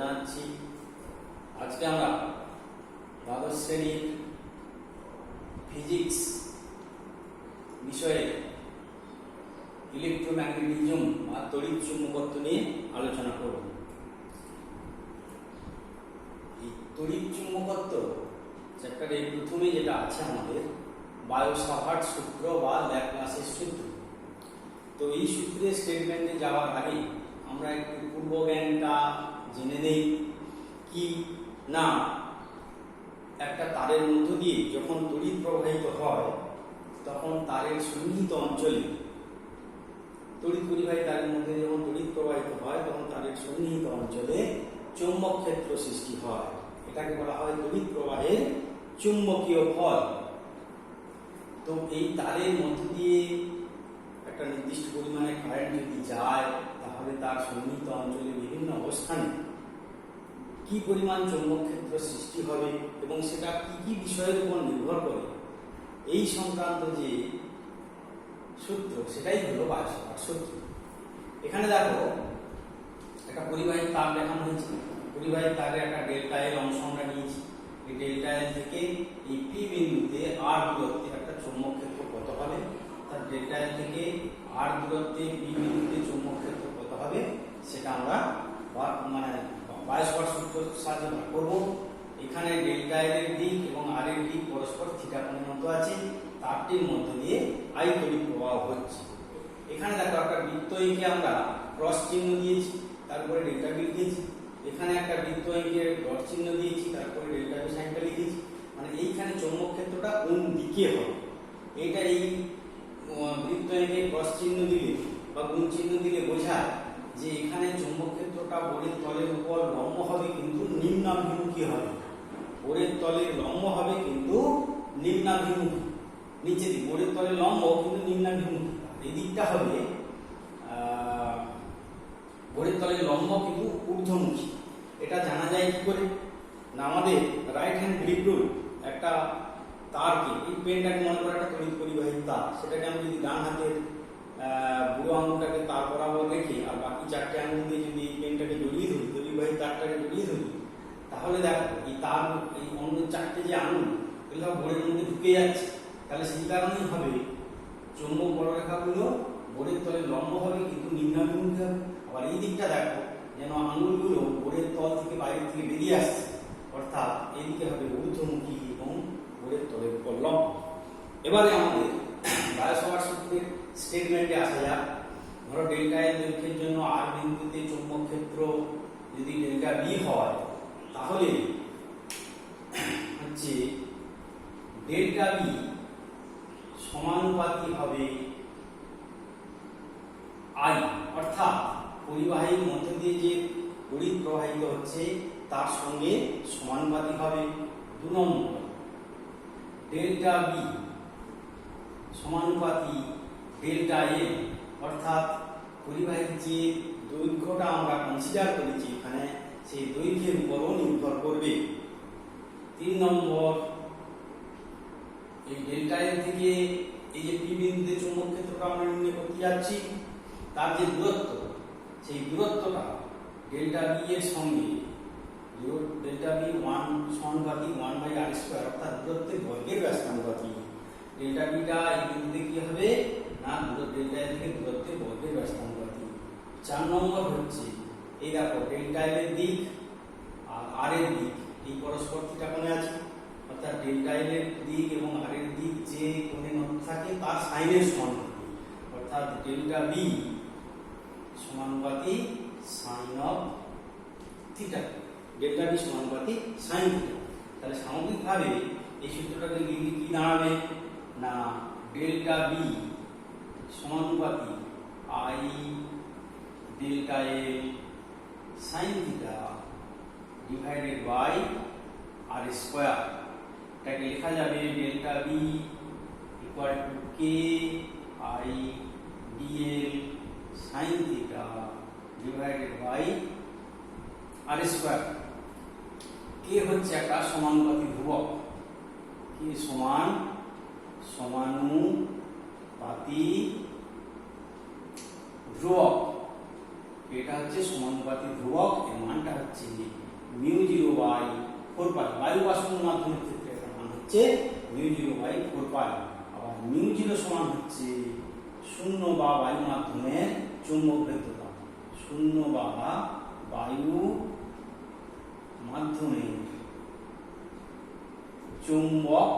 জানাচ্ছি। আজকে আমরা দ্বাদশ শ্রেণীর ফিজিক্স বিষয়ে ইলেকট্রোম্যাগনেটিজম বা তড়িৎ চুম্বকত্ব নিয়ে আলোচনা করব। এই তড়িৎ চুম্বকত্ব চ্যাপ্টারে প্রথমে যেটা আছে আমাদের বায়ো-সাভার্ট সূত্র বা ল্যাপ্লাসের সূত্র। তো এই সূত্রের স্টেটমেন্টে যাওয়ার আগে আমরা একটু পূর্বজ্ঞানটা জেনে নেই। কি না, একটা তারের মধ্য দিয়ে যখন তড়িৎ প্রবাহিত হয় তখন তারের সন্নিহিত অঞ্চলে তড়িৎ পরিবাহী তারের মধ্যে যখন তড়িৎ প্রবাহিত হয় তখন তারের সন্নিহিত অঞ্চলে চৌম্বক ক্ষেত্র সৃষ্টি হয়। এটাকে বলা হয় তড়িৎ প্রবাহের চুম্বকীয় ফল। তো এই তারের মধ্য দিয়ে একটা নির্দিষ্ট পরিমাণে কারেন্ট যদি যায় তাহলে তার সন্নিহিত অঞ্চলে বিভিন্ন অবস্থানে কি পরিমাণ চৌম্বক ক্ষেত্র সৃষ্টি হবে এবং সেটা কি কি বিষয়ের উপর নির্ভর করে এই সংক্রান্ত যে সূত্র সেটাই হলো বায়ো-সাভার্ট সূত্র। এখানে দেখো একটা পরিবাহী তার দেখানো হয়েছে। পরিবাহী তারের একটা ডেল্টা এল অংশ আমরা নিয়েছি। এই ডেল্টা এল থেকে এই পি বিন্দুতে আর দূরত্বে একটা চৌম্বক ক্ষেত্র কত হবে, তার ডেল্টা এল থেকে আর দূরত্বে পি বিন্দুতে চৌম্বক ক্ষেত্র কত হবে সেটা আমরা বায়ো-সাভার্ট সূত্রের সাহায্যে বার করব। এখানে ডেল্টা এল এর দিক এবং আর এর দিক পরস্পর থিটা কোণের মতো আছে। তারটির মধ্য দিয়ে আই তড়িৎ প্রবাহ হচ্ছে। এখানে দেখো একটা বৃত্ত এঁকে আমরা ক্রস চিহ্ন দিয়েছি, তারপরে ডেল্টা বি লিখেছি। এখানে একটা বৃত্ত এঁকে ডট চিহ্ন দিয়েছি, তারপরে ডেল্টা বি সাইনটা লিখেছি। মানে এইখানে চৌম্বক ক্ষেত্রটা কোন দিকে হবে এইটা এই বৃত্ত এঁকে ক্রস চিহ্ন দিলে বা গুণ চিহ্ন দিলে বোঝায় যে এখানে চৌম্বক ক্ষেত্রটা বোরের তলের উপর লম্ব হবে কিন্তু নিম্নাভিমুখী হবে। বোরের তলের লম্ব হবে কিন্তু নিম্নাভিমুখী। নিচে দিক বোরের তলের লম্ব কিন্তু নিম্নাভিমুখী। এই দিকটা হবে বোরের তলের লম্ব কিন্তু ঊর্ধ্বমুখী। এটা জানা যায় কি করে না, আমাদের রাইট হ্যান্ড গ্রিপ রুল একটা তারকে, এই পেনটাকে মনে করে একটা তড়িৎ পরিবাহী তার, সেটাকে আমি যদি ডান হাতের বুড়ো আঙুলটাকে তার বরাবর রেখে আর বাকি চারটে আঙুল দিয়ে যদি এই পেনটাকে জড়িয়ে ধরি, তড়িৎবাহী তারটাকে জড়িয়ে ধরি, তাহলে দেখো এই তার এই অন্য চারটে যে আঙুল এগুলো বোরের মধ্যে ঢুকে যাচ্ছে। তাহলে সেই কারণেই হবে চৌম্বক বলরেখাগুলো বোরের তলে লম্ব হবে কিন্তু নিম্নাভিমুখী হবে। আবার এই দিকটা দেখো যেন আঙুলগুলো বোরের তল থেকে বাইরে থেকে বেরিয়ে আসছে, অর্থাৎ এইদিকে হবে ঊর্ধ্বমুখী এবং বোরের তলের উপর লম্ব। এবারে আমাদের বায়ো-সাভার্ট সূত্রের স্টেটমেন্টে আসা যাক। ধরো ডেল্টা এল দৈর্ঘ্যের জন্য আর বিন্দুতে চৌম্বক ক্ষেত্র যদি ডেল্টা বি হয় তাহলে হচ্ছে ডেল্টা বি সমানুপাতিক হবে আই, অর্থাৎ পরিবাহীর মধ্যে দিয়ে যে তড়িৎ প্রবাহিত হচ্ছে তার সঙ্গে সমানুপাতিক হবে। 2 নম্বর, ডেল্টা বি সমানুপাতিক ডেল্টা এল, অর্থাৎ পরিবাহীর যে দৈর্ঘ্যটা আমরা কনসিডার করেছি এখানে সেই দৈর্ঘ্যের উপরও নির্ভর করবে। 3 নম্বর, এই ডেল্টা এল থেকে এই যে পি বিন্দুতে চৌম্বক ক্ষেত্রটা আমরা নির্ণয় করতে যাচ্ছি তার যে দূরত্ব, সেই দূরত্বটা ডেল্টা বি এর সঙ্গে ডেল্টা বি 1 সমানুপাতিক 1/r², অর্থাৎ দূরত্বের বর্গের ব্যস্তানুপাতিক। ডেল্টা বিটা এই বিন্দুতে কি হবে না, ডেল্টা এল থেকে দূরত্বের বর্গের ব্যস্তানুপাতিক। 4 নম্বর হচ্ছে এই দেখো ডেল্টা এল এর দিক আর আর এর দিক এই পরস্পর থিটা কোণে আছে, অর্থাৎ ডেল্টা এল এর দিক এবং আর এর দিক যে কোণের মধ্যে থাকে তার সাইনের সমানুপাতিক, অর্থাৎ ডেল্টা বি সমানুপাতিক sine of theta. Delta B সমানুপাতিক সাইন থিটা। তাহলে সামগ্রিকভাবে এই সূত্রটাকে লিখলে কি দাঁড়াবে না, ডেল্টা বি সমানুপাতিক I delta L sine theta divided by R square. এটাকে লেখা যাবে delta B equal to K I dl sine theta divided by R square. K হচ্ছে একটা সমানুপাতিক ধ্রুবক, কে সমানুপাতিক ধ্রুবক, এটা হচ্ছে সমানুপাতিক ধ্রুবক, এর মানটা হচ্ছে হচ্ছে মিউ জিরো বাই 4 পাই। বায়ু বা শূন্য মাধ্যমের ক্ষেত্রে এটার মান হচ্ছে মিউ জিরো বাই 4 পাই। আবার মিউ জিরো সমান হচ্ছে শূন্য বা বায়ু মাধ্যমের চুম্বক ভেদ্যতা। শূন্য বা বায়ু মাধ্যমের চুম্বক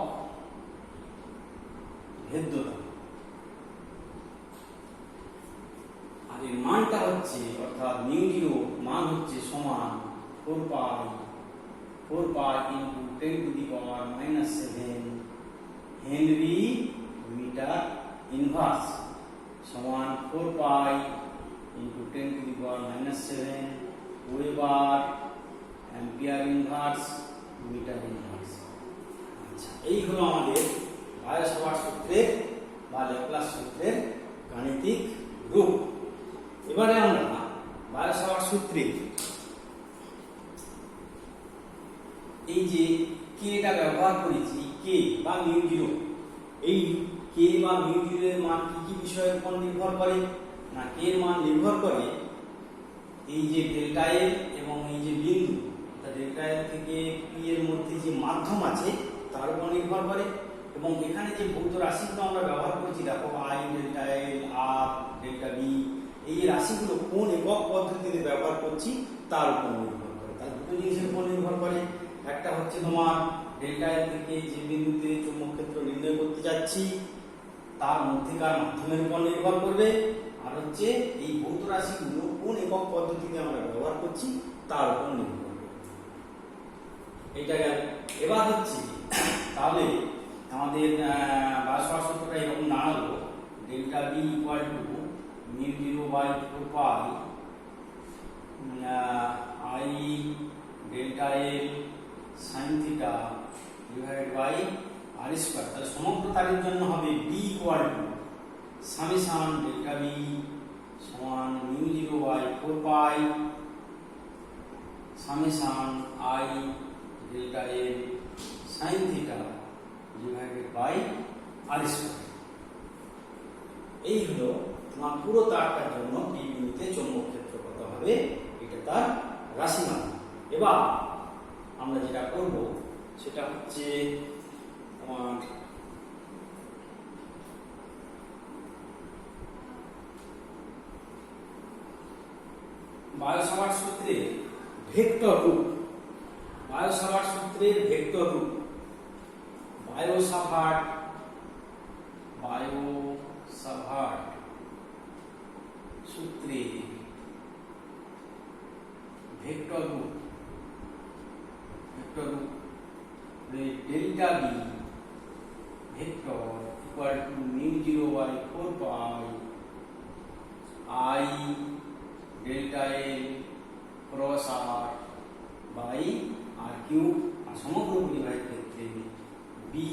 ভেদ্যতা। আর এর মানটা হচ্ছে অর্থাৎ মিউ জিরো মান হচ্ছে সমান 4 pi into 10⁻⁻7 henry metre inverse সমান 4 pi into 10⁻⁻7 weber ampere inverse metre inverse. আচ্ছা, এই হলো আমাদের বায়ো-সাভার্ট সূত্রের বা ল্যাপ্লাস সূত্রের গাণিতিক রূপ। এবারে আমরা বায়ো-সাভার্ট সূত্রে এই যে কে টা ব্যবহার করেছি, কে বা মিউ জিরো, এই কে বা মিউ জিরো এর মান কি কি বিষয়ের উপর নির্ভর করে? না, কে এর মান নির্ভর করে এই যে ডেল্টা এল এবং এই যে বিন্দু, ডেল্টা এল থেকে পি এর মধ্যে যে মাধ্যম আছে তার উপর নির্ভর করে। এবং এখানে যে ভৌত রাশিগুলো আমরা ব্যবহার করেছি, দেখো I, delta L, R, delta B, এই রাশিগুলো কোন একক পদ্ধতিতে ব্যবহার করছি তার উপর নির্ভর করে। তার দুটো জিনিসের উপর নির্ভর করে। একটা হচ্ছে তোমার ডেল্টা এল থেকে যে বিন্দুতে চৌম্বক ক্ষেত্র নির্ণয় করতে যাচ্ছি তার মধ্যেকার মাধ্যমের উপর নির্ভর করবে, আর হচ্ছে এই ভৌত রাশিগুলো কোন একক পদ্ধতিতে আমরা ব্যবহার করছি তার উপর নির্ভর করবে। এইটা গেল। এবার হচ্ছে তাহলে আমাদের বায়ো-সাভার্ট সূত্রটা এরকম দাঁড়ালো, delta B equal to mu zero by 4 pi I delta L sine theta divided by R square. তাহলে সমগ্র তারের জন্য হবে B equal to summation delta B সমান mu zero by 4 pi summation I delta L sine theta divided by R square. এই হলো তোমার পুরো তারটার জন্য পি বিন্দুতে চৌম্বক ক্ষেত্র কত হবে, এটা তার রাশিমান। এবার আমরা যেটা করব সেটা হচ্ছে তোমার বায়ো-সাভার্ট সূত্রের ভেক্টর রূপ। বায়ো-সাভার্ট সূত্রের ভেক্টর রূপ। বায়ো-সাভার্ট সূত্রের ভেক্টর রূপ। Delta B vector equal to mu zero by 4 pi I delta L cross R by R cube. আর সমগ্র পরিবাহীর ক্ষেত্রে B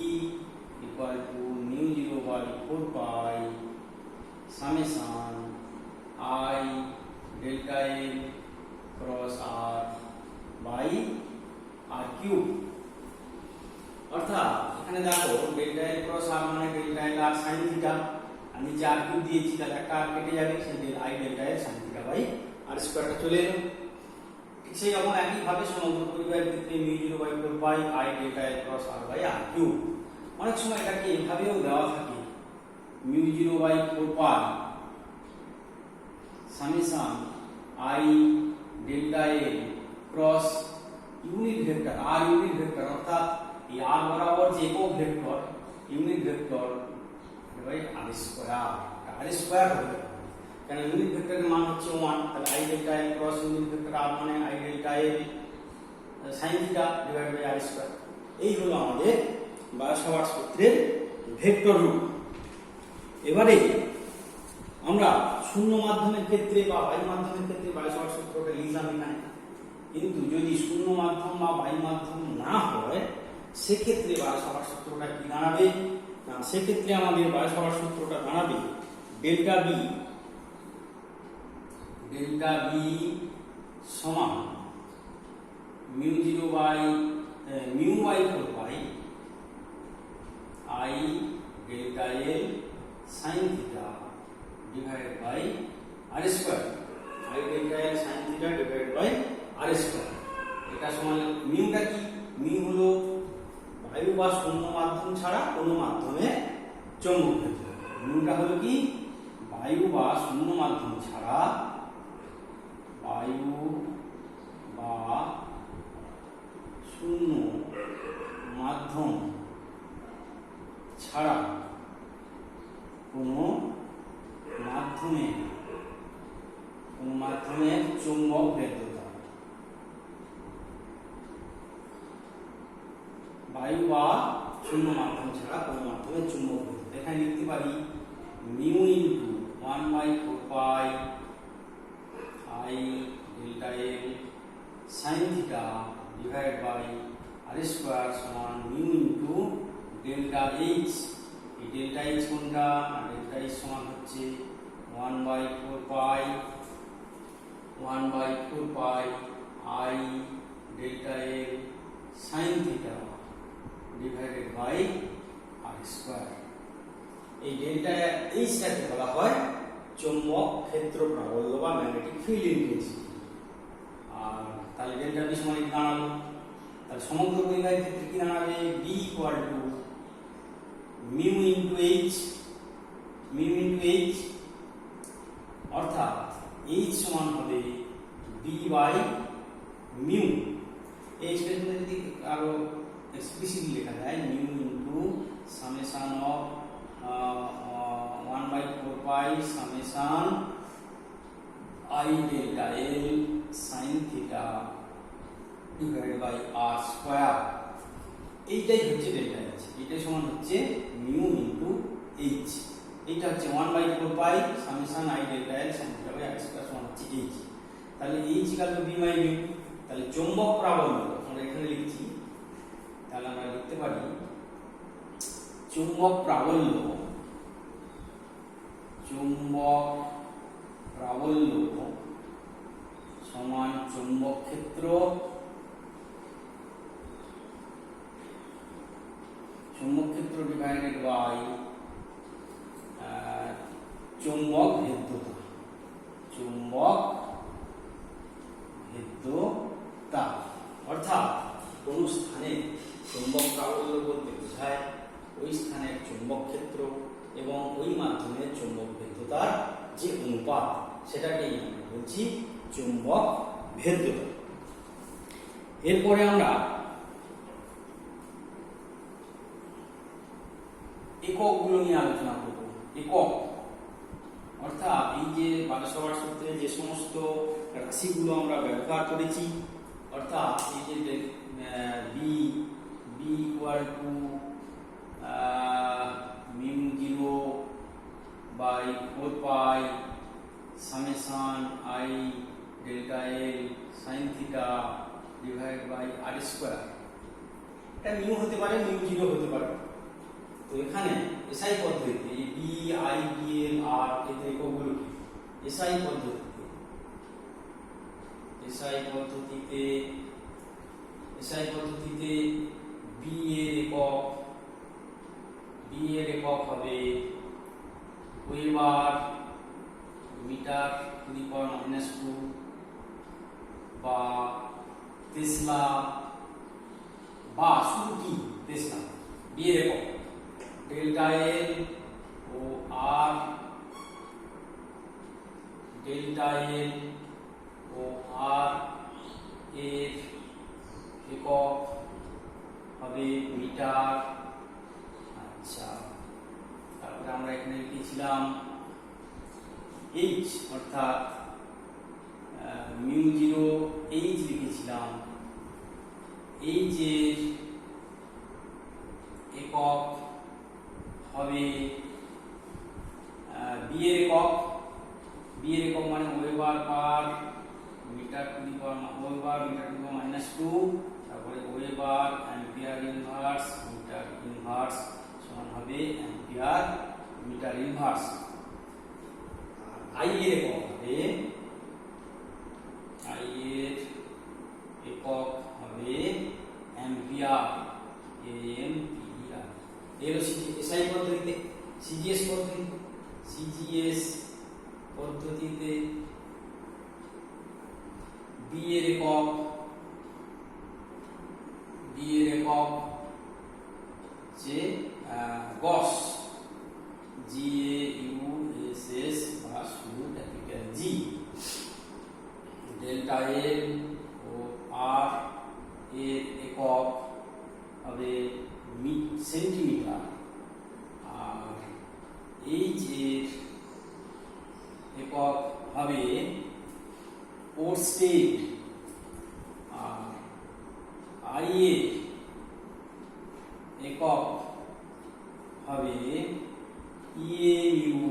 equal to mu zero by 4 pi summation I delta L cross R by R cube. অর্থাৎ এখানে দেখো delta L cross R মানে delta L R sine theta, আর নিচে আর কিউব দিয়েছি, তাহলে একটা আর কেটে যাবে, সেই I delta L sine theta by R স্কয়ারটা চলে এলো। ঠিক সেই রকম একইভাবে সমগ্র পরিবারের ক্ষেত্রে mu zero by 4 pi I delta L cross R by R cube. অনেক সময় এটাকে এভাবেও দেওয়া থাকে, mu zero by 4 pi summation I delta L cross unit vector R unit vector, অর্থাৎ এই আর বরাবর যে একক vector unit vector by R square. R square হবে কারণ ইউনিট ভেক্টরের মান হচ্ছে 1, তাহলে I delta L cross unit vector R মানে I delta L sine theta divided by R square. এই হলো আমাদের বায়ো-সাভার্ট সূত্রের ভেক্টর রূপ। এবারে আমরা শূন্য মাধ্যমের ক্ষেত্রে বা বায়ু মাধ্যমের ক্ষেত্রে বায়ো-সাভার্ট সূত্রটা লিখলাম এখানে, কিন্তু যদি শূন্য মাধ্যম বা বায়ু মাধ্যম না হয় সেক্ষেত্রে বায়ো-সাভার্ট সূত্রটা কি দাঁড়াবে? না, সেক্ষেত্রে আমাদের বায়ো-সাভার্ট সূত্রটা দাঁড়াবে ডেল্টা বি সমান mu zero by mu by 4 pi I delta L sine theta divided by R square. I delta L sine theta divided by R square. এটা সমান মিউটা কি? মিউ হলো বায়ু বা শূন্য মাধ্যম ছাড়া কোনো মাধ্যমে চৌম্বক ক্ষেত্র। মিউটা হলো কি? বায়ু বা শূন্য মাধ্যম ছাড়া, বায়ু বা শূন্য মাধ্যম ছাড়া কোনো মাধ্যমের চৌম্বক ভেদ্যতা। বায়ু বা শূন্য মাধ্যম ছাড়া কোনো মাধ্যমের চৌম্বক ভেদ্যতা। এখানে লিখতে পারি mu into 1/4 pi I delta L sine theta divide by R square সমান মিউ ইন্টু ডেল্টা এইচ। এই ডেল্টা এইচ কোনটা? ডেল্টা এইচ সমান হচ্ছে 1/4 pi I delta L sine theta divided by R square. এই ডেল্টা এইচটাকে বলা হয় চৌম্বক ক্ষেত্র প্রাবল্য বা ম্যাগনেটিক ফিল্ড ইন্টেন্সিটি। আর তাহলে ডেল্টা বি সমান কি দাঁড়ালো? তাহলে সমগ্র পরিবাহীর ক্ষেত্রে কি দাঁড়াবে? B equal to mu into H, অর্থাৎ এইচ সমান হবে বি বাই মিউ। এই এক্সপ্রেশনে যদি আরো এক্সপ্লিসিটলি লেখা যায় mu into summation of 1/4 pi summation I delta L sine theta divided by R square. এইটাই হচ্ছে ডেল্টা এইচ। এটাই সমান হচ্ছে মিউ ইন্টু এইচ। এইটা হচ্ছে 1/4 pi summation I delta L sine theta by R square সমান হচ্ছে এইচ। তাহলে H equal to B by mu. তাহলে চৌম্বক প্রাবল্য আমরা এখানে লিখছি, তাহলে আমরা লিখতে পারি চৌম্বক প্রাবল্য সমান চৌম্বক ক্ষেত্র ডিভাইডেড বাই চৌম্বক ভেদ্যতা। অর্থাৎ কোন স্থানে চৌম্বক প্রাবল্য বলতে বোঝায় ওই স্থানের চৌম্বক ক্ষেত্র এবং ওই মাধ্যমের চৌম্বক ভেদ্যতার যে অনুপাত, সেটাকেই আমরা বলছি চৌম্বক ভেদ্যতা। এরপরে আমরা এককগুলো নিয়ে আলোচনা করব। একক অর্থাৎ এই যে বারোসভার সূত্রে যে সমস্ত রাশিগুলো আমরা ব্যবহার করেছি, অর্থাৎ এই যে B equal to mu 0/4 pi summation I delta L sine theta divide by R square. এটা মিউ হতে পারে, মিউ 0 হতে পারে। তো এখানে এসআই পদ্ধতিতে বি আই ডি এল আর এর এককগুলো কি? এসআই পদ্ধতিতে বি এর একক হবে weber metre to the power -2 বা টেসলা বা শুধু কি টেসলা। বি এর একক ডেল্টা এল ও আর এর একক হবে মিটার। আচ্ছা, তারপরে আমরা এখানে লিখেছিলাম এইচ, অর্থাৎ মিউ 0 এইচ লিখেছিলাম। এইচ এর একক হবে বি এর একক মানে weber per metre to the power -2, তারপরে weber ampere inverse metre inverse সমান হবে অ্যাম্পিয়ার মিটার ইনভার্স। আই এর একক হবে অ্যাম্পিয়ার এর এসআই পদ্ধতিতে। সিজিএস পদ্ধতিতে বি এর একক এর একক যে গস, GAUSS বা শুধু ক্যাপিটাল জি। ডেল্টা এল ও আর এর একক হবে সেন্টিমিটার, আর এইচ এর একক হবে পোস্টেড, আর আই এর একক হবে ইএমইউ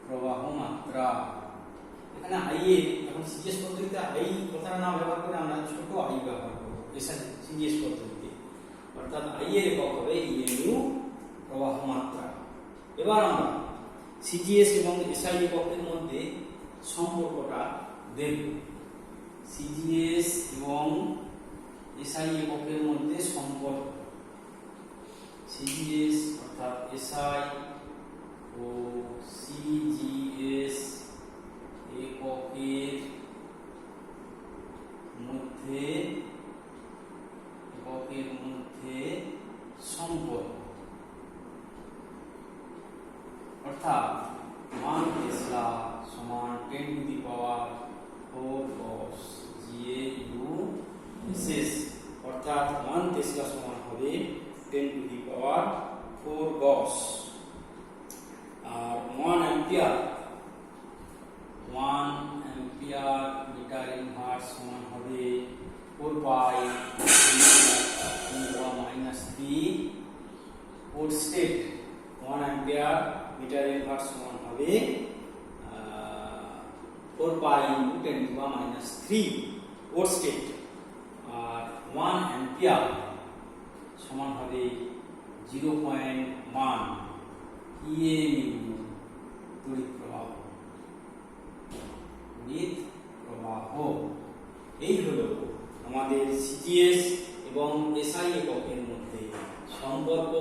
প্রবাহ মাত্রা। এখানে আই এর এখন সিজিএস পদ্ধতিতে আই কথাটা না ব্যবহার করে আমরা ছোট আই ব্যবহার করব সিজিএস পদ্ধতিতে, অর্থাৎ আই এর একক হবে ইএমইউ প্রবাহ মাত্রা। এবার আমরা সিজিএস এবং এসআই এককের মধ্যে সম্পর্কটা দেখব। সিজিএস এবং এসআই এককের মধ্যে সম্পর্ক, সিজিএস অর্থাৎ এসআই ও সিজিএস এককের মধ্যে সম্পর্ক, অর্থাৎ 1 টেসলা সমান 10 to the power 4 Gauss GAUSS, অর্থাৎ 1 টেসলা সমান হবে 10 টু দি পাওয়ার 4 গস। আর 1 অ্যাম্পিয়ার মিটার ইনভার্স সমান হবে 4 pi -3 oersted. 1 ampere metre inverse সমান হবে 4 পাই × 10⁻³ ওট স্টেট। আর 1 অ্যাম্পিয়ার সমান হবে 0.1 ইএমইউ তড়িৎ প্রবাহ। এই হলো আমাদের সিজিএস এবং এসআই এককের মধ্যে সম্পর্ক।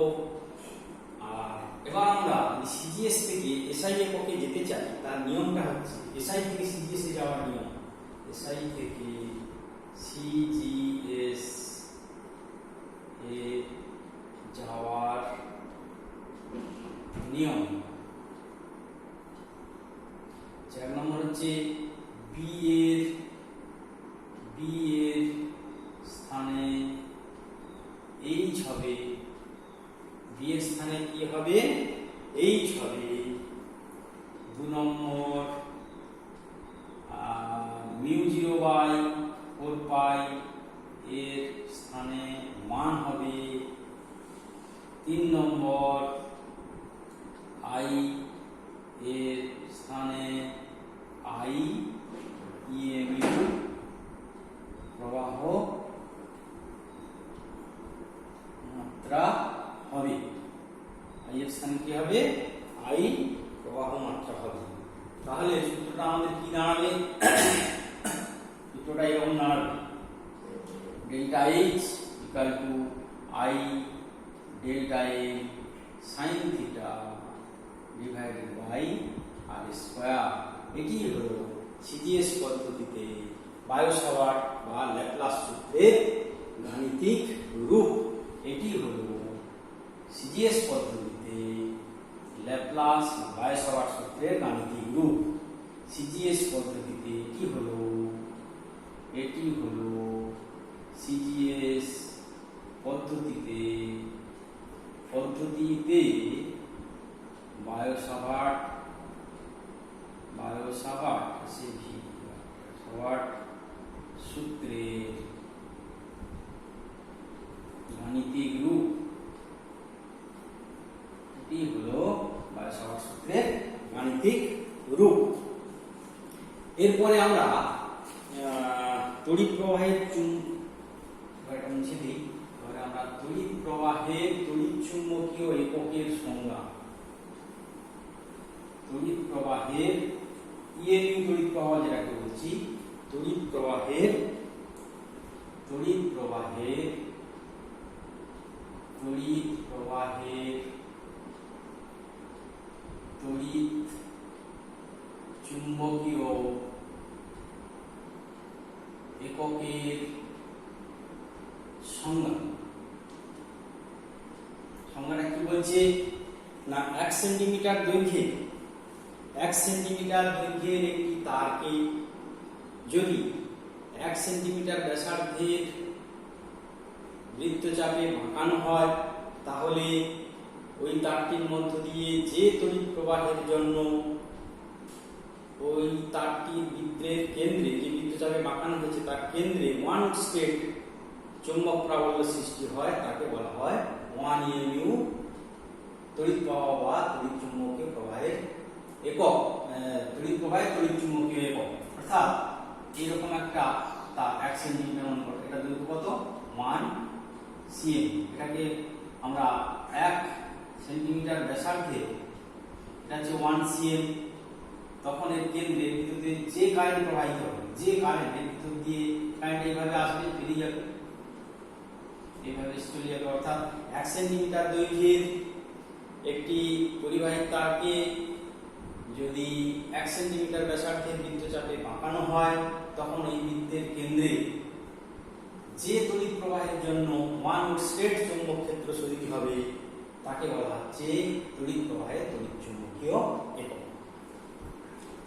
আর এবার আমরা সিজিএস থেকে এসআই এককে যেতে চাই, তার নিয়মটা হচ্ছে এসআই থেকে সিজিএস এ যাওয়ার নিয়ম। এসআই থেকে সিজিএস এ যাওয়ার নিয়ম 4 নম্বর হচ্ছে বি এর স্থানে এইচ হবে, বি এর স্থানে কি হবে? এইচ হবে। 2 নম্বর μ0/4 পাই এর স্থানে 1 হবে। 3 নম্বর আই এর স্থানে আই ইএমইউ প্রবাহ মাত্রা হবে। আই এর স্থানে কি হবে? আই প্রবাহ মাত্রা হবে। তাহলে সূত্রটা আমাদের কি দাঁড়াবে? সূত্রটা এরকম দাঁড়াবে, delta H equal to I delta A sine theta divided by R square. এটি হলো সিজিএস পদ্ধতিতে বায়ো-সাভার্ট বা ল্যাপ্লাস সূত্রের গাণিতিক রূপ। এটি হলো সিজিএস পদ্ধতিতে ল্যাপ্লাস বা বায়ো-সাভার্ট সূত্রের গাণিতিক রূপ। সিজিএস পদ্ধতিতে এটি হলো সিজিএস পদ্ধতিতে বায়ো-সাভার্ট সূত্রের গাণিতিক রূপ। এটি হলো বায়ো-সাভার্ট সূত্রের গাণিতিক রূপ। এরপরে আমরা তড়িৎ প্রবাহের তড়িৎ প্রবাহের তড়িৎচুম্বকীয় এককের সংজ্ঞা। তড়িৎ প্রবাহের ইএমইউ তড়িৎ প্রবাহ যেটাকে বলছি, তড়িৎ প্রবাহের তড়িৎ চুম্বকীয় এককের সংজ্ঞাটা কি বলছে না 1 সেন্টিমিটার দৈর্ঘ্যে 1 সেন্টিমিটার দৈর্ঘ্যের একটি তারকে যদি 1 সেন্টিমিটার ব্যাসার্ধের বৃত্তচাপে বাঁকানো হয় তাহলে ওই তারটির মধ্য দিয়ে যে তড়িৎ প্রবাহের জন্য ওই তারটির বৃত্তের কেন্দ্রে, যে বৃত্তচাপে বাঁকানো হয়েছে তার কেন্দ্রে 1 স্টেট চৌম্বক প্রাবল্য সৃষ্টি হয় তাকে বলা হয় 1 EMU তড়িৎ প্রবাহ বা তড়িৎ চুম্বকীয় প্রবাহের একক, তড়িৎ প্রবাহের তড়িৎ চুম্বকীয় একক। অর্থাৎ এইরকম একটা তার 1 সেন্টিমিটার মনে করো, এটা দৈর্ঘ্য কত 1 cm, এটাকে আমরা 1 সেন্টিমিটার ব্যাসার্ধে, এটা হচ্ছে 1 cm, তখন এর কেন্দ্রে বিদ্যুতের যে কারেন্ট প্রবাহিত হবে, যে কারেন্টের ভিতর দিয়ে কারেন্ট এইভাবে আসবে, বেরিয়ে যাবে, এইভাবে চলে যাবে। অর্থাৎ 1 সেন্টিমিটার দৈর্ঘ্যের একটি পরিবাহী তারকে যদি 1 সেন্টিমিটার ব্যাসার্ধের বৃত্তচাপে বাঁকানো হয় তখন ওই বৃত্তের কেন্দ্রে যে তড়িৎ প্রবাহের জন্য 1 স্টেট চৌম্বক ক্ষেত্র তৈরি হবে তাকে বলা হচ্ছে তড়িৎ প্রবাহের তড়িৎ চুম্বকীয় একক।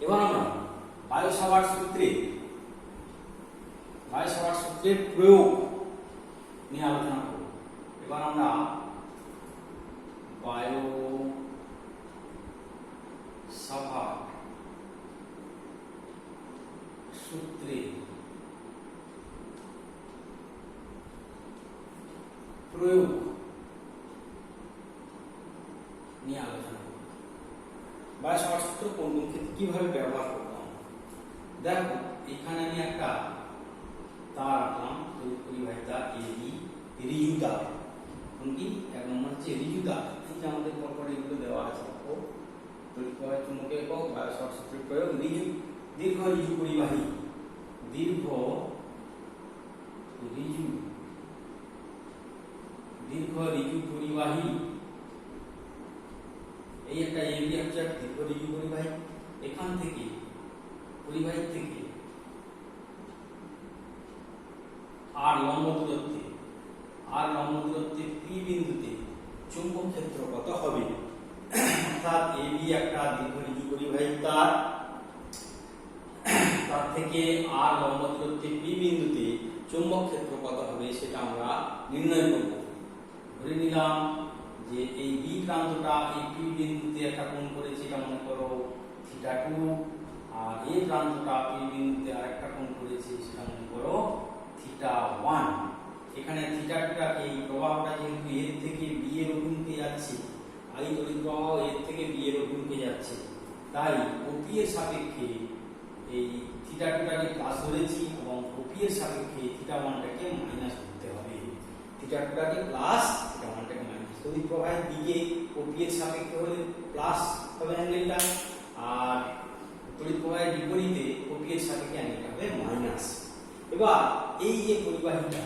এবার আমরা বায়ো-সাভার্ট সূত্রের প্রয়োগ নিয়ে আলোচনা করব। এবার আমরা বায়ো-সাভার্ট সূত্রের প্রয়োগ নিয়ে আলোচনা করব। বায়ো-সাভার্ট সূত্র কোন কোন ক্ষেত্রে কিভাবে ব্যবহার করতাম। দেখো এখানে আমি একটা তার রাখলাম, পরিবাহী তার এবি, রিজু তার, কোনটি 1 নম্বর হচ্ছে রিজু তার। এই যে আমাদের পরপর এগুলো দেওয়া আছে, তড়িৎ প্রবাহের চুম্বকীয় একক, বায়ো-সাভার্ট সূত্রের প্রয়োগ, রিজু, দীর্ঘ রিজু পরিবাহী, দীর্ঘ রিজু পরিবাহী, এই একটা এবি হচ্ছে একটা দীর্ঘ রিজু পরিবাহী, এখান থেকে পরিবাহী থেকে আর লম্ব দূরত্বে পি বিন্দুতে চুম্বক ক্ষেত্র কত হবে। অর্থাৎ এবি একটা দীর্ঘ রিজু পরিবাহী তার থেকে আর লম্ব দূরত্বে পি বিন্দুতে চুম্বক ক্ষেত্র কত হবে সেটা আমরা নির্ণয় করব। ধরে নিলাম যে এই বি প্রান্তটা এই পি বিন্দুতে একটা কোণ করেছে, এটা মনে করো θ2, আর এই প্রান্তটা পি বিন্দুতে আরেকটা কোণ করেছে, সেটা মনে করো θ1। এখানে θ2টাকে, এই প্রবাহটা যেহেতু এর থেকে বি এর অভিমুখে যাচ্ছে, এই তড়িৎ প্রবাহ এর থেকে বি এর অভিমুখে যাচ্ছে, তাই ওপি এর সাপেক্ষে এই θ2টাকে প্লাস ধরেছি এবং ওপি এর সাপেক্ষে θ1টাকে মাইনাস করতে হবে। θ2টাকে প্লাস, θ1টাকে মাইনাস। তড়িৎ প্রবাহের দিকে ওপি এর সাপেক্ষে হলে প্লাস হবে অ্যাঙ্গেলটা, আর তড়িৎ প্রবাহের বিপরীতে ওপি এর সাপেক্ষে অ্যাঙ্গেলটা হবে মাইনাস। এবার এই যে পরিবাহীটা,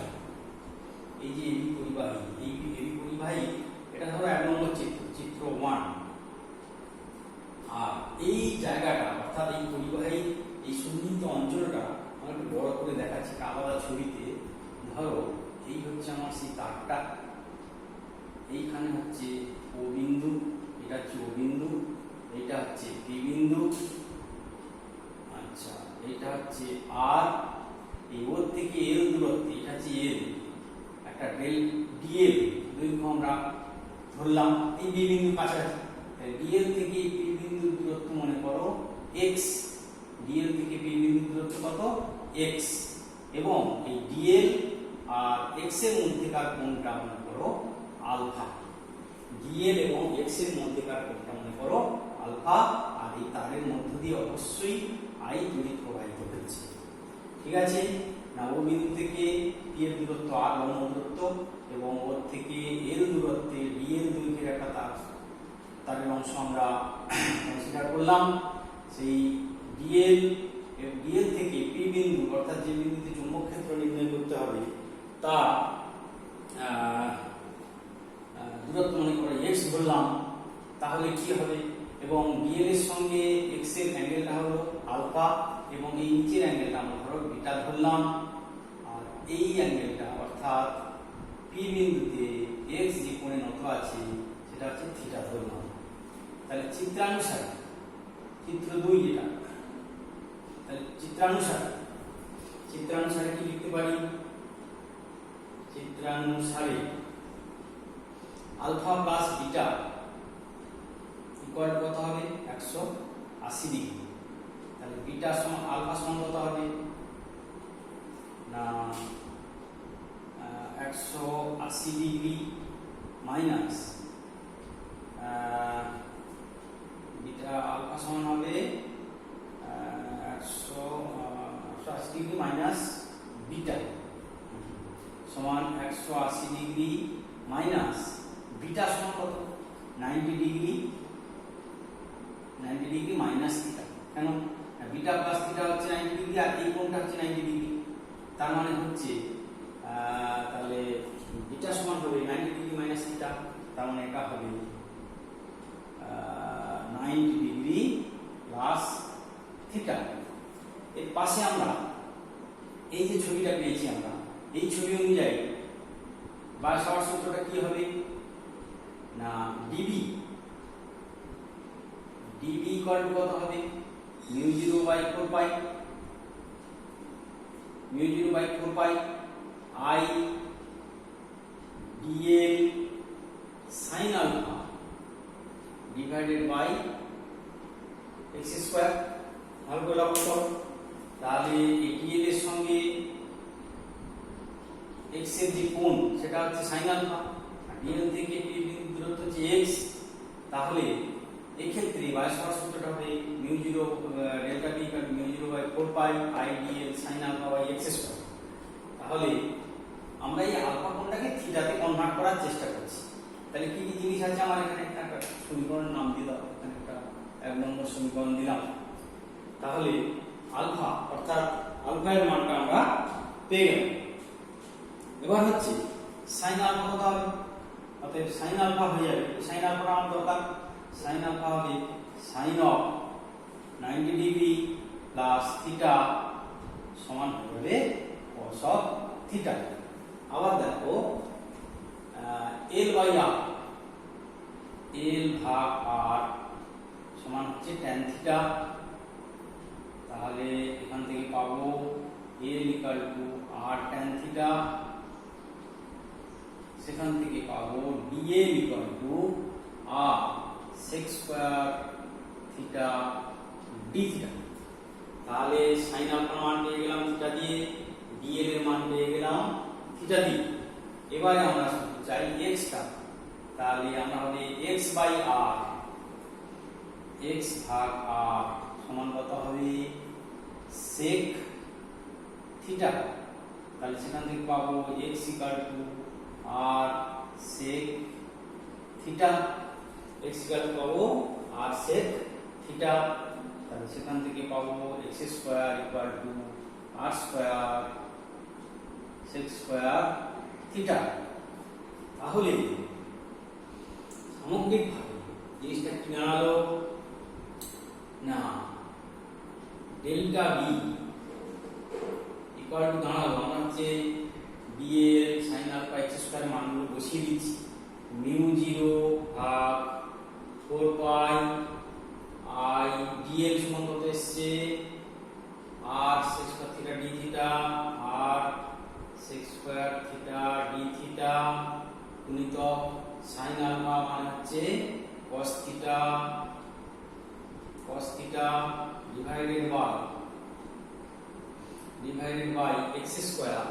এই যে এবি পরিবাহী, এটা ধরো 1 নম্বর চিত্র 1, আর এই জায়গাটা অর্থাৎ এই পরিবাহী এই সন্নিহিত অঞ্চলটা আমি একটু বড় করে দেখাচ্ছি আলাদা ছবিতে। ধরো এই হচ্ছে আমার সেই তারটা, এইখানে হচ্ছে ও বিন্দু, এটা হচ্ছে ও বিন্দু, এটা হচ্ছে পি বিন্দু, আচ্ছা এটা হচ্ছে আর, এই ওর থেকে এল দূরত্বে, এটা হচ্ছে এল, একটা ডিএল দৈর্ঘ্য আমরা ধরলাম এই বি বিন্দুর কাছাকাছি। ডিএল থেকে পি বিন্দুর দূরত্ব মনে করো x, ডিএল থেকে পি বিন্দুর দূরত্ব কত x, এবং এই ডিএল আর x এর মধ্যেকার কোণটা মনে করো আলফা, ডিএল এবং x এর মধ্যেকার কোণটা মনে করো আলফা, আর এই তারের মধ্য দিয়ে অবশ্যই আই তড়িৎ প্রবাহিত হচ্ছে। ঠিক আছে না, ও বিন্দু থেকে পি এর দূরত্ব আর লম্ব দূরত্ব, এবং ওর থেকে এল দূরত্বে ডিএল দৈর্ঘ্যের একটা তারের অংশ আমরা কনসিডার করলাম। সেই ডিএল থেকে পি বিন্দু অর্থাৎ যে বিন্দুতে চুম্বক ক্ষেত্র নির্ণয় করতে হবে তার দূরত্ব মনে করে x ধরলাম, তাহলে কি হবে, এবং ডিএল এর সঙ্গে x এর অ্যাঙ্গেলটা হলো আলফা, এবং এই নিচের অ্যাঙ্গেলটা আমরা ধরো বিটা ধরলাম, আর এই অ্যাঙ্গেলটা অর্থাৎ পি বিন্দুতে এক্স যে কোণে নত আছে সেটা হচ্ছে থিটা ধরলাম। তাহলে চিত্রানুসারে চিত্র 2 যেটা, তাহলে চিত্রানুসারে কি লিখতে পারি? চিত্রানুসারে আলফা প্লাস বিটা ইকুয়াল কত হবে? 180 ডিগ্রি। তাহলে বিটা সমান আলফা সমান কত হবে না 180 ডিগ্রি মাইনাস বিটা আলফা সমান হবে 180 ডিগ্রি মাইনাস বিটা সমান 180 ডিগ্রি মাইনাস বিটা সমান কত? 90 ডিগ্রি মাইনাস থিটা। কেন? বিটা প্লাস থিটা হচ্ছে 90 ডিগ্রি আর এই কোণটা হচ্ছে 90 ডিগ্রি। তার মানে হচ্ছে তাহলে বিটা সমান হবে 90 ডিগ্রি মাইনাস থিটা। তার মানে এটা হবে 90 ডিগ্রি প্লাস থিটা। এর পাশে আমরা এই যে ছবিটা পেয়েছি, আমরা এই ছবি অনুযায়ী বায়ু সাভার সূত্রটা কি হবে না ডিবি ইকুয়াল টু কত হবে? μ0/4 pi I dl sin alpha divided by x square. ভালো করে লক্ষ্য করো, তাহলে এই dl এর সঙ্গে x এর যে কোণ সেটা হচ্ছে sin alpha, dl থেকে p বিন্দু দূরত্ব হচ্ছে x। তাহলে এই ক্ষেত্রে বায়ু সাভার সূত্রটা হবে μ0 delta b equal μ0/4 pi I dl sin alpha by x square. তাহলে আমরা এই আলফা কোণটাকে থিটাতে কনভার্ট করার চেষ্টা করছি। তাহলে কি কি জিনিস আছে আমার এখানে? একটা সমীকরণের নাম দিয়ে দাও, এখানে একটা 1 নম্বর সমীকরণ দিলাম। তাহলে আলফা অর্থাৎ আলফা এর মানটা আমরা পেয়ে গেলাম। এবার হচ্ছে sin আলফা কত হবে? অতএব sin আলফা হয়ে যাবে, sin আলফা আমার দরকার। sin আলফা হবে sin of 90 degree plus theta সমান হবে cos অফ থিটা। আবার দেখো L ভাগ R সমান হচ্ছে tan থিটা। তাহলে এখান থেকে পাবো L equal to R tan theta, সেখান থেকে পাবো dl equal to R sec square theta d theta. তাহলে sin আলফা মান পেয়ে গেলাম থিটা দিয়ে, dl এর মান পেয়ে গেলাম থিটা দিয়ে। এবারে আমরা চাই x টা, তাহলে আমরা হবে x বাই r, x ভাগ r সমান কত হবে sec থিটা। তাহলে সেখান থেকে পাবো x equal to r sec theta, x equal to পাবো r sec থিটা। তাহলে সেখান থেকে পাবো x square equal to r square sec square theta. তাহলে সামগ্রিকভাবে জিনিসটা কি দাঁড়ালো না ডেল্টা বি ইকুয়াল টু দাঁড়ালো, আমরা হচ্ছে dl sin alpha x square মানগুলো বসিয়ে দিচ্ছি। μ0 ভাগ 4 পাই I dl সমান কত এসছে r sec square theta d theta, r sec square theta d theta গুণিত sin আলফা মানে হচ্ছে cos theta divided by x square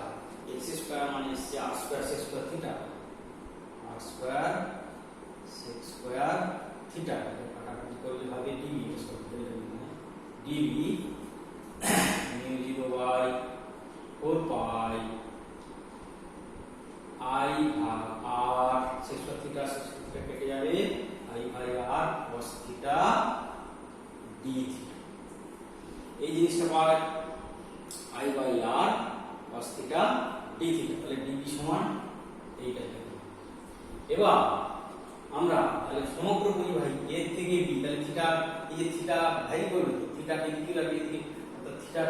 মানে হচ্ছে r square sec square theta, r square sec square theta. কাটাকুটি করলে হবে dv μ0/4 পাই I ভাগ r sec square theta কেটে যাবে, I by r cos theta d theta. এই জিনিসটা pi I by r cos theta d theta. তাহলে dv সমান এইটা। এবার আমরা তাহলে সমগ্র পরিবাহী a থেকে b, তাহলে থিটা এই যে থিটা ভ্যারি করবে, থিটা কে কি লাগবে অর্থাৎ থিটার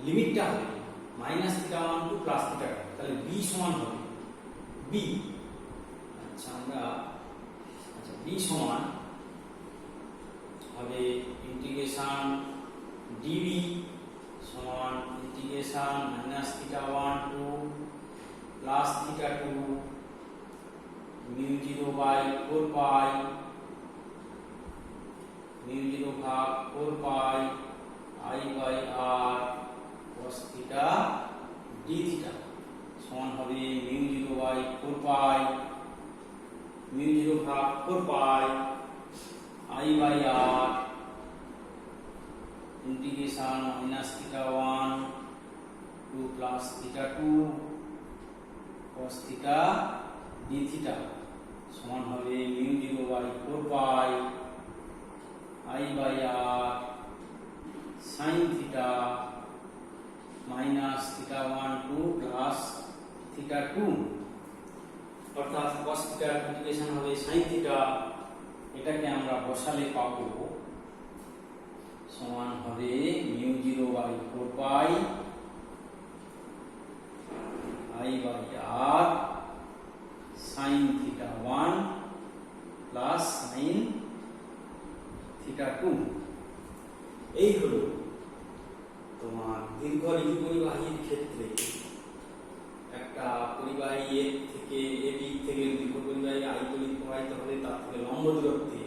লিমিটটা হবে -θ1 টু +θ2। তাহলে b সমান হবে বি। আচ্ছা আমরা বি সমান হবে ইন্টিগ্রেশন ডিবি সমান ইন্টিগ্রেশন -θ1 টু +θ2 μ0/4 পাই μ0 ভাগ 4 পাই I/r cos θ dθ সমান হবে μ0/4 পাই μ0 ভাগ 4 পাই I/r integration -θ1 two +θ2 cos θ dθ সমান হবে μ0/4 পাই I/r sin θ -θ1 টু +θ2 অর্থাৎ cos θ ইন্টিগ্রেশন হবে sin θ। এটাকে আমরা বসালে পাবো সমান হবে μ0/4 pi I/r sin θ1 plus sin θ2। এই হলো তোমার দীর্ঘ ঋজু পরিবাহীর ক্ষেত্রে একটা পরিবাহী এ থেকে এবি থেকে দীর্ঘ পরিবাহী আই তড়িৎ প্রবাহিত হলে তার থেকে লম্ব দূরত্বে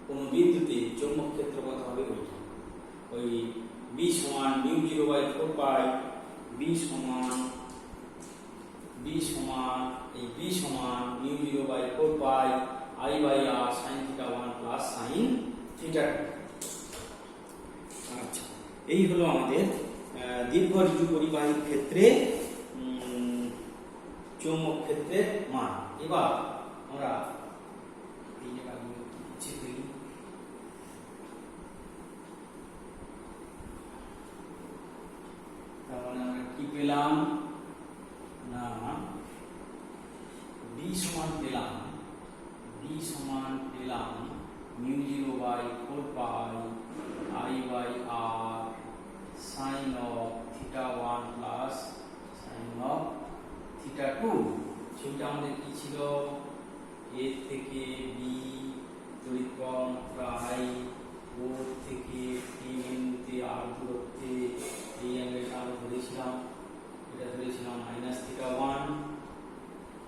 কোনো বিন্দুতে চৌম্বক ক্ষেত্র কত হবে ওই বি সমান μ0/4 পাই বি সমান μ0/4 pi I/r sin θ1 plus sin θ2। আচ্ছা এই হলো আমাদের দীর্ঘ ঋজু পরিবাহীর ক্ষেত্রে চৌম্বক ক্ষেত্রের মান। এবার আমরা এই জায়গাগুলো মুছে ফেলি। তার মানে আমরা কি পেলাম না বি সমান পেলাম μ0/4 pi I/r sin of θ1 plus sin of θ2। সেটা আমাদের কি ছিল এ থেকে বি তড়িৎপথ প্রায় ও থেকে টি বিন্দুতে আর দূরত্বে এই অ্যাঙ্গেলটা আমরা ধরেছিলাম, এটা ধরেছিলাম -θ1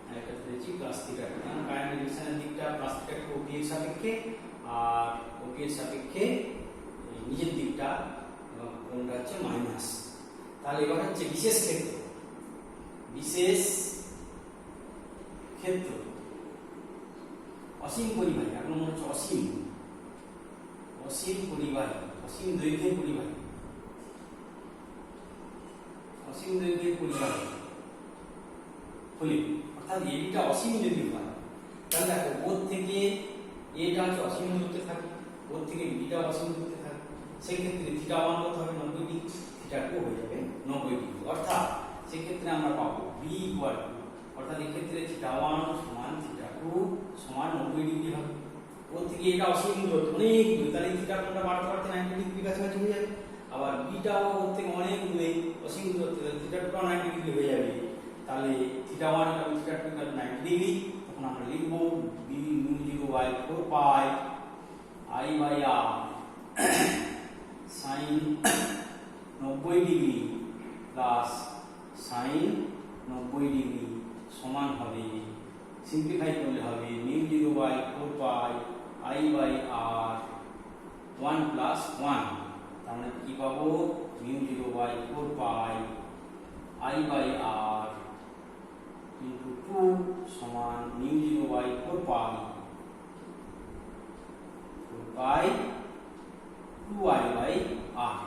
আর এটা ধরেছি +θ2। কারণ কারেন্ট ডিরেকশনের দিকটা +θ2 ওপি এর সাপেক্ষে আর ওপি এর সাপেক্ষে নিচের দিকটা কোনটা হচ্ছে মাইনাস। তাহলে এবার হচ্ছে বিশেষ ক্ষেত্র অসীম পরিবাহী। এখন মনে হচ্ছে অসীম পরিবাহী, অসীম দৈর্ঘ্যের পরিবাহী হলে অর্থাৎ এটা অসীম যদি হয় তাহলে দেখো ওর থেকে এটা হচ্ছে অসীম দূরত্বে থাকে, ওর থেকে বিটা অসীম দূরত্বে থাকে, সেক্ষেত্রে θ1 কত হবে 90 ডিগ্রি, θ2 হয়ে যাবে 90 ডিগ্রি। অর্থাৎ সেক্ষেত্রে আমরা পাবো b ইকুয়াল টু, অর্থাৎ এক্ষেত্রে θ1 সমান θ2 সমান 90 ডিগ্রি হবে। ওর থেকে এটা অসীম দূরত্ব অনেক দূরে, তাহলে θ কোণটা বাড়তে বাড়তে 90 ডিগ্রি কাছাকাছি হয়ে যাবে। আবার বিটাও ওর থেকে অনেক দূরে অসীম দূরত্ব, তাহলে θ2 90 ডিগ্রি হয়ে যাবে। তাহলে θ1 এবং θ2 90 ডিগ্রি। তখন আমরা লিখব b μ0/4 pi I/r sin 90 degree plus sin 90 degree সমান হবে, সিম্পলিফাই করলে হবে μ0/4 পাই I/r 1 প্লাস 1। তার মানে কি পাবো μ0/4 পাই I/r ইনটু 2 সমান μ0/4 পাই 2I/r।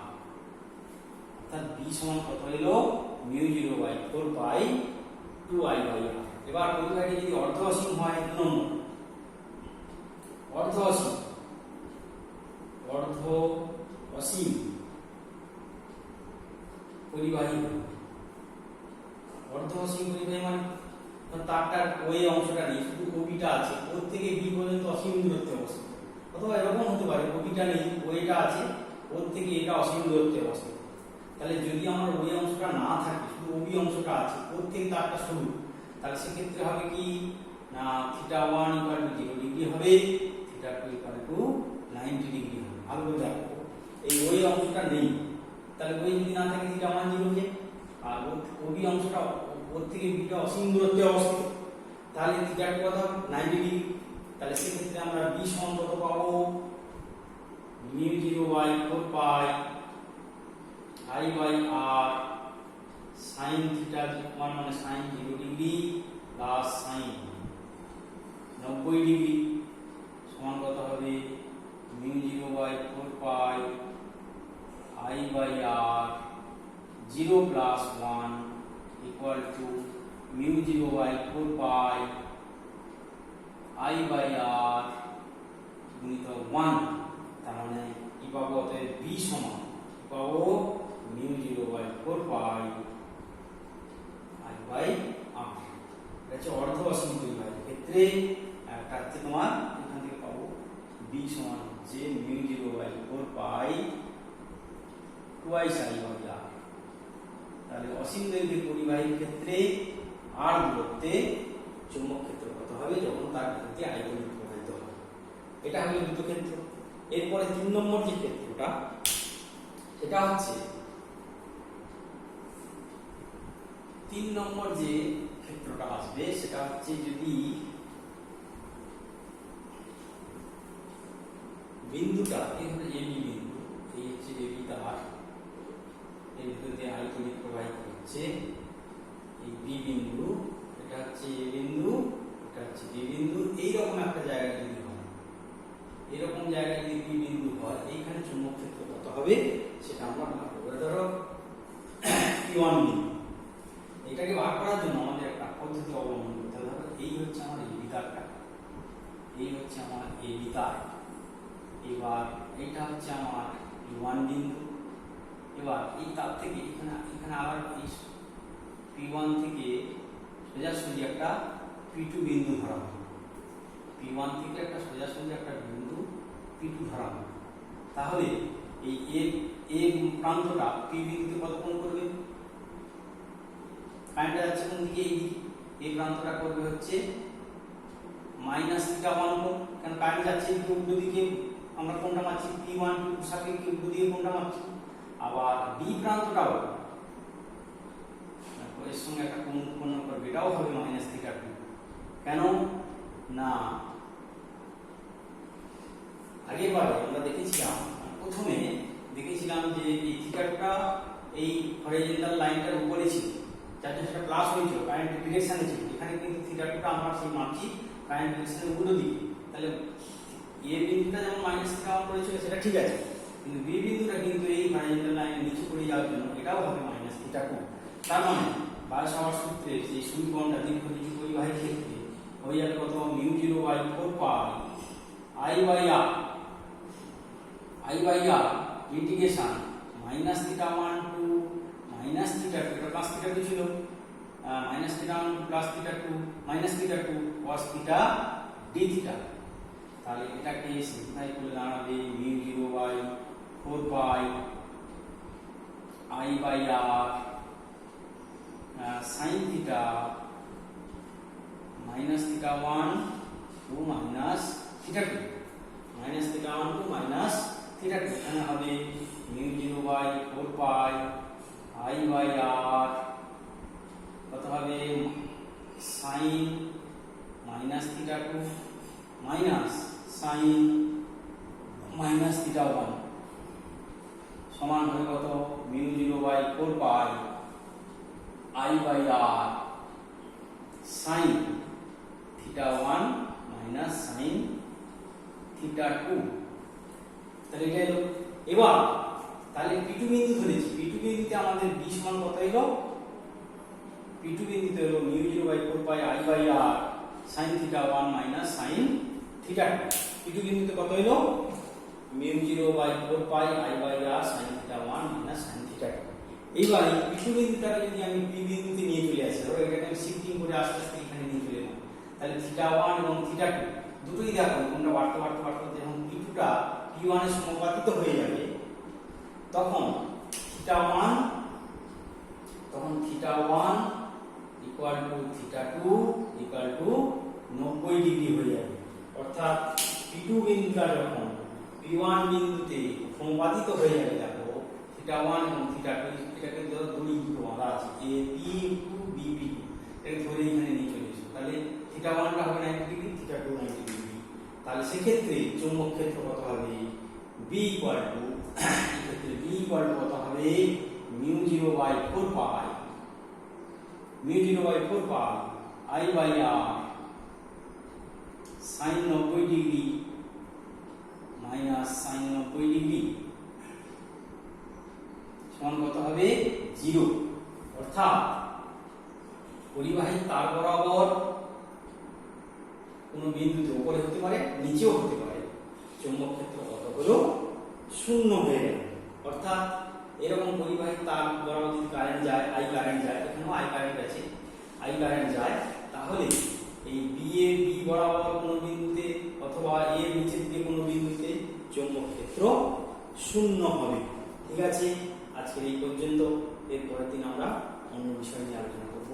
অর্থাৎ b সমান কত হলো μ0/4 পাই 2I/r। এবার পরিবাহীটি যদি অর্ধ অসীম হয়, অর্ধ অসীম পরিবাহী, অর্ধ অসীম পরিবাহী মানে তারটার ওই অংশটা নেই, শুধু ওবিটা আছে, ওর থেকে বি পর্যন্ত অসীম দূরত্বে অবস্থিত। অথবা এরকম হতে পারে ওবিটা নেই, ওইটা আছে, ওর থেকে এটা অসীম দূরত্বে অবস্থিত। তাহলে যদি আমার ওই অংশটা না থাকে, শুধু ওবি অংশটা আছে, ওর থেকে তারটা শুরু, তাহলে সেক্ষেত্রে হবে কি না থিটা 1 ইকুয়াল টু 0 ডিগ্রি হবে, থিটা 2 ইকুয়াল টু 90 ডিগ্রি হবে। ভালো করে দেখো এই ওই অংশটা নেই, তাহলে ওই যদি না থাকে থিটা 1 0 হবে, আর ওই অংশটা ওর থেকে বিটা অসীম দূরত্বে অবস্থিত, তাহলে থিটা কত 90 ডিগ্রি। তাহলে সেক্ষেত্রে আমরা বি সমান কত পাবো mu 0 by 4 pi I by R sine theta 1 মানে sine 0 degree plus sine 90 degree সমান কত হবে mu 0 by 4 pi I by R 0 plus 1 equal to mu 0 by 4 pi I by R গুণিত 1। তার মানে কি পাবো অতএব বি সমান পাবো mu 0 by 4 pi I by R. এটা হচ্ছে অর্ধ অসীম পরিবাহীর ক্ষেত্রে একটা হচ্ছে তোমার এখান থেকে পাবো বি সমান হচ্ছে mu 0 by 4 pi twice I by R. তাহলে অসীম দৈর্ঘ্যের পরিবাহীর ক্ষেত্রে আর দূরত্বে চৌম্বক ক্ষেত্র কত হবে যখন তার ভিত্তি আই তড়িৎ প্রবাহিত হবে। এটা হলো দ্রুত ক্ষেত্র। এরপরে 3 নম্বর যে ক্ষেত্রটা সেটা হচ্ছে 3 নম্বর যে ক্ষেত্রটা আসবে সেটা হচ্ছে যদি বিন্দুটা এই হলো এবি বিন্দু, এই হচ্ছে এবি তার, এর ভিতর দিয়ে আই তড়িৎ প্রবাহিত হচ্ছে, এই বি বিন্দু, এটা হচ্ছে এ বিন্দু, এটা হচ্ছে বি বিন্দু, এইরকম একটা জায়গায় যদি হয়, এরকম জায়গায় যদি বি বিন্দু হয়, এইখানে চুম্বক ক্ষেত্র কত হবে সেটা আমরা ভাগ করব। ধরো P1 বিন্দু, এটাকে ভাগ করার জন্য আমাদের একটা পদ্ধতি অবলম্বন করতে হবে। ধরো এই হচ্ছে আমার এবি তারটা, এই হচ্ছে আমার এবি তার, এবার এইটা হচ্ছে আমার P1 বিন্দু, এবার এই তার থেকে এখানে আবার এই P1 থেকে সোজাসুজি একটা P2 বিন্দু ধরা হবে, P1 থেকে একটা সোজাসুজি একটা বিন্দু P2 ধরা হবে। তাহলে এই এ প্রান্তটা P বিন্দুতে কত কোণ করবে, কারেন্টটা যাচ্ছে কোন দিকে, এই দিকে, এই প্রান্তটা করবে হচ্ছে মাইনাস থিটা 1 কোণ, কারণ কারেন্ট যাচ্ছে উল্টো দিকে, আমরা কোণটা মারছি P1 সাপেক্ষে উল্টো দিকে কোণটা মারছি। আবার বি প্রান্তটাও এর সঙ্গে একটা কোণ উৎপন্ন করবে, এটাও হবে মাইনাস থিটা 2। কেন না আগেরবারে আমরা দেখেছিলাম, প্রথমে দেখেছিলাম যে এই থিটাটা এই হরিজন্টাল লাইনটার উপরে ছিল, যার জন্য সেটা প্লাস হয়েছিল, কারেন্ট ডিরেকশনে ছিল। এখানে কিন্তু থিটাটা আমরা সেই মানছি কারেন্ট ডিরেকশনের উল্টো দিকে। তাহলে এ বিন্দুটা যেমন মাইনাস থিটা 1 করেছিল সেটা ঠিক আছে, কিন্তু বি বিন্দুটা কিন্তু এই হরিজন্টাল লাইনের নিচে পড়ে যাওয়ার জন্য এটাও হবে মাইনাস থিটা 2। তার মানে বায়ো সাভার্ট সূত্রের যে সমীকরণটা দীর্ঘ পরিবাহীর ক্ষেত্রে হয়ে যাবে কত mu 0 by 4 pi I by R integration minus theta 1 to minus theta 2, এটা প্লাস থিটা 2 ছিল, minus theta 1 plus theta 2 minus theta 2 cos theta d theta. তাহলে এটাকে সিম্পলিফাই করে দাঁড়াবে mu 0 by 4 pi I by R sin theta minus theta 1 to minus theta 2, minus theta 1 to minus theta 2, এখানে হবে mu 0 by 4 pi I by r কত হবে sin minus theta 2 minus sin minus theta 1 সমান হবে কত mu 0 by 4 pi I by r sin theta 1 minus sin theta 2। তাহলে এটা হলো, এবার তাহলে P2 বিন্দু ধরেছি, P2 বিন্দুতে আমাদের b সমান কত হলো, P2 বিন্দুতে হলো mu 0 by 4 pi I by r sin theta 1 minus sin theta 2। P2 বিন্দুতে কত হলো mu 0 by 4 pi I by r sin theta 1 minus sin theta 2। এইবার এই P2 বিন্দুটাকে যদি আমি P বিন্দুতে নিয়ে চলে আসি, ধরো এটাকে আমি শিফটিং করে আস্তে আস্তে এখানে নিয়ে চলে এলাম, তাহলে থিটা 1 এবং থিটা 2 দুটোই দেখো তোমরা বাড়তে যখন P2টা P1 এর সমানুপাতিত হয়ে যাবে তখন theta 1 equal two theta 2 equal to 90 degree হয়ে যাবে। অর্থাৎ P2 বিন্দুটা যখন P1 বিন্দুতে সমাপতিত হয়ে যাবে, দেখো থিটা 1 এবং থিটা 2 এটাকে ধরো দুই দুটো বাঁধা আছে A P2 B P2, এটাকে ধরে এখানে নিয়ে চলে এসো, তাহলে থিটা 1 টা হবে 90 ডিগ্রি, থিটা 2 90 ডিগ্রি। তাহলে সেক্ষেত্রে চৌম্বক ক্ষেত্র কত হবে? B ইকুয়াল টু এক্ষেত্রে B ইকুয়াল টু কত হবে? μ0/4 পাই, μ0/4 pi I/R sin 90 degree minus sin 90 degree সমান কত হবে? 0। অর্থাৎ পরিবাহী তার বরাবর কোন বিন্দুতে উপরে হতে পারে, নিচেও হতে পারে, চৌম্বক ক্ষেত্র কত হলো? 0 হয়ে গেল। অর্থাৎ এরকম পরিবাহী তার বরাবর যদি কারেন্ট যায়, I কারেন্ট যায়, এখানেও I কারেন্ট আছে, I কারেন্ট যায়, তাহলে এই B বরাবর কোন বিন্দুতে অথবা A নিচের দিকে কোন বিন্দুতে চৌম্বক ক্ষেত্র 0 হবে। ঠিক আছে, আজকের এই পর্যন্ত। এর পরের দিন আমরা অন্য বিষয় নিয়ে আলোচনা করব।